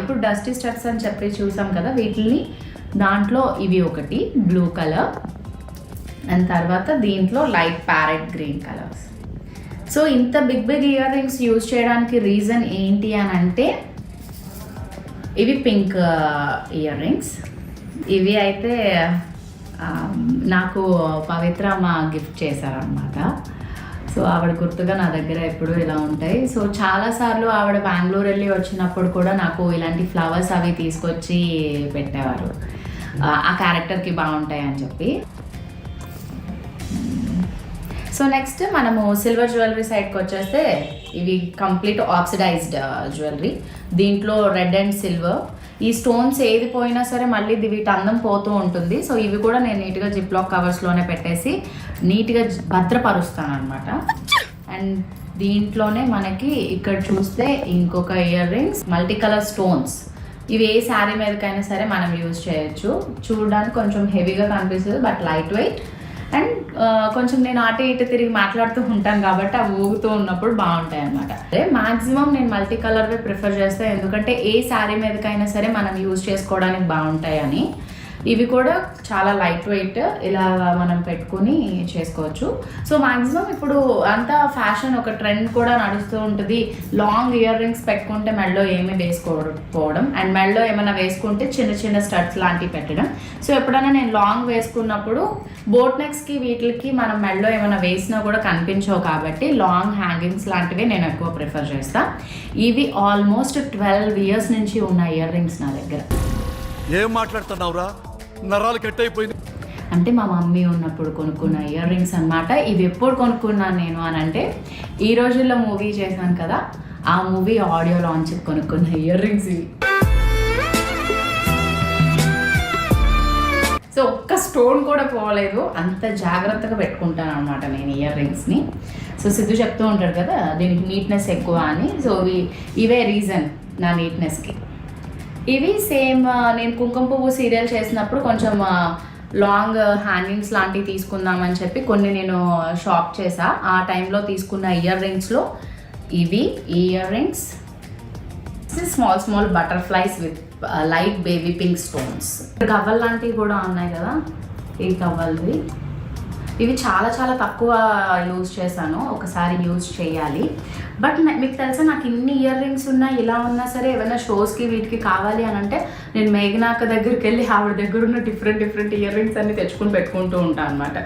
ఇప్పుడు dusty studs అని చెప్పి చూసాం కదా, వీటిని దాంట్లో ఇవి ఒకటి బ్లూ కలర్ అండ్ తర్వాత దీంట్లో light parrot green colours. So ఇంత బిగ్ ఇయర్ రింగ్స్ యూజ్ చేయడానికి రీజన్ ఏంటి అని అంటే, ఇవి పింక్ ఇయర్ రింగ్స్. ఇవి అయితే నాకు పవిత్ర మా గిఫ్ట్ చేశారనమాట. సో ఆవిడ గుర్తుగా నా దగ్గర ఎప్పుడు ఇలా ఉంటాయి. సో చాలాసార్లు ఆవిడ బెంగళూరు వెళ్ళి వచ్చినప్పుడు కూడా నాకు ఇలాంటి ఫ్లవర్స్ అవి తీసుకొచ్చి పెట్టేవారు, ఆ క్యారెక్టర్కి బాగుంటాయి అని చెప్పి. సో నెక్స్ట్ మనము సిల్వర్ జ్యువెలరీ సైడ్కి వచ్చేస్తే, ఇవి కంప్లీట్ ఆక్సిడైజ్డ్ జ్యువెలరీ. దీంట్లో రెడ్ అండ్ సిల్వర్. ఈ స్టోన్స్ ఏది పోయినా సరే మళ్ళీ వీటి అందం పోతూ ఉంటుంది. సో ఇవి కూడా నేను నీట్గా జిప్లాక్ కవర్స్లోనే పెట్టేసి నీట్గా భద్రపరుస్తాను అనమాట. అండ్ దీంట్లోనే మనకి ఇక్కడ చూస్తే ఇంకొక ear rings, multi colour stones. ఇవి ఏ శారీ మీదకైనా సరే మనం యూజ్ చేయొచ్చు. చూడడానికి కొంచెం హెవీగా కనిపిస్తుంది, బట్ లైట్ వెయిట్. అండ్ కొంచెం నేను అటు ఇటు తిరిగి మాట్లాడుతూ ఉంటాను కాబట్టి అవి ఊగుతూ ఉన్నప్పుడు బాగుంటాయి అనమాట. అదే మ్యాక్సిమం నేను మల్టీ కలర్వే ప్రిఫర్ చేస్తాను, ఎందుకంటే ఏ శారీ మీదకైనా సరే మనం యూజ్ చేసుకోవడానికి బాగుంటాయి అని. ఇవి కూడా చాలా లైట్ వెయిట్, ఇలా మనం పెట్టుకుని చేసుకోవచ్చు. సో మ్యాక్సిమం ఇప్పుడు అంతా ఫ్యాషన్, ఒక ట్రెండ్ కూడా నడుస్తూ ఉంటుంది. లాంగ్ ఇయర్ రింగ్స్ పెట్టుకుంటే మెడలో ఏమీ వేసుకోకపోవడం, అండ్ మెడలో ఏమైనా వేసుకుంటే చిన్న చిన్న స్టడ్స్ లాంటివి పెట్టడం. సో ఎప్పుడైనా నేను లాంగ్ వేసుకున్నప్పుడు బోట్ నెక్స్కి వీటికి మనం మెడలో ఏమైనా వేసినా కూడా కనిపించవు, కాబట్టి లాంగ్ హ్యాంగింగ్స్ లాంటివి నేను ఎక్కువ ప్రిఫర్ చేస్తాను. ఇవి ఆల్మోస్ట్ 12 ఇయర్స్ నుంచి ఉన్న ఇయర్ రింగ్స్ నా దగ్గర. ఏం మాట్లాడుతున్నావురా, నరాలు కట్ అయిపోయింది. అంటే మా మమ్మీ ఉన్నప్పుడు కొనుక్కున్న ఇయర్ రింగ్స్ అనమాట. ఇవి ఎప్పుడు కొనుక్కున్నాను నేను అని అంటే, ఈ రోజుల్లో మూవీ చేశాను కదా, ఆ మూవీ ఆడియో లాంచ్ కొనుక్కున్న ఇయర్ రింగ్స్ ఇవి. సో ఒక్క స్టోన్ కూడా పోలేదు, అంత జాగ్రత్తగా పెట్టుకుంటాను అనమాట నేను ఇయర్ రింగ్స్ని. సో సిద్ధు చెప్తూ ఉంటాడు కదా దీనికి నీట్నెస్ ఎక్కువ అని. సో ఇవే రీజన్ నా నీట్నెస్కి. ఇవి సేమ్ నేను కుంకుమ పువ్వు సీరియల్ చేసినప్పుడు కొంచెం లాంగ్ హ్యాంగింగ్స్ లాంటివి తీసుకుందామని చెప్పి కొన్ని నేను షాప్ చేసా. ఆ టైంలో తీసుకున్న ఇయర్ రింగ్స్లో ఇవి earrings, small small butterflies with light baby pink stones. కవ్వల్ లాంటివి కూడా ఉన్నాయి కదా, ఈ కవ్వల్వి. ఇవి చాలా చాలా తక్కువ యూజ్ చేశాను, ఒకసారి యూజ్ చేయాలి. బట్ మీకు తెలుసా, నాకు ఇన్ని ఇయర్ రింగ్స్ ఉన్నా ఇలా ఉన్నా సరే ఏమైనా షోస్కి వీటికి కావాలి అని అంటే నేను మేఘనాక దగ్గరికి వెళ్ళి ఆవిడ దగ్గర ఉన్న డిఫరెంట్ ఇయర్ రింగ్స్ అన్ని తెచ్చుకుని పెట్టుకుంటూ ఉంటాను అనమాట.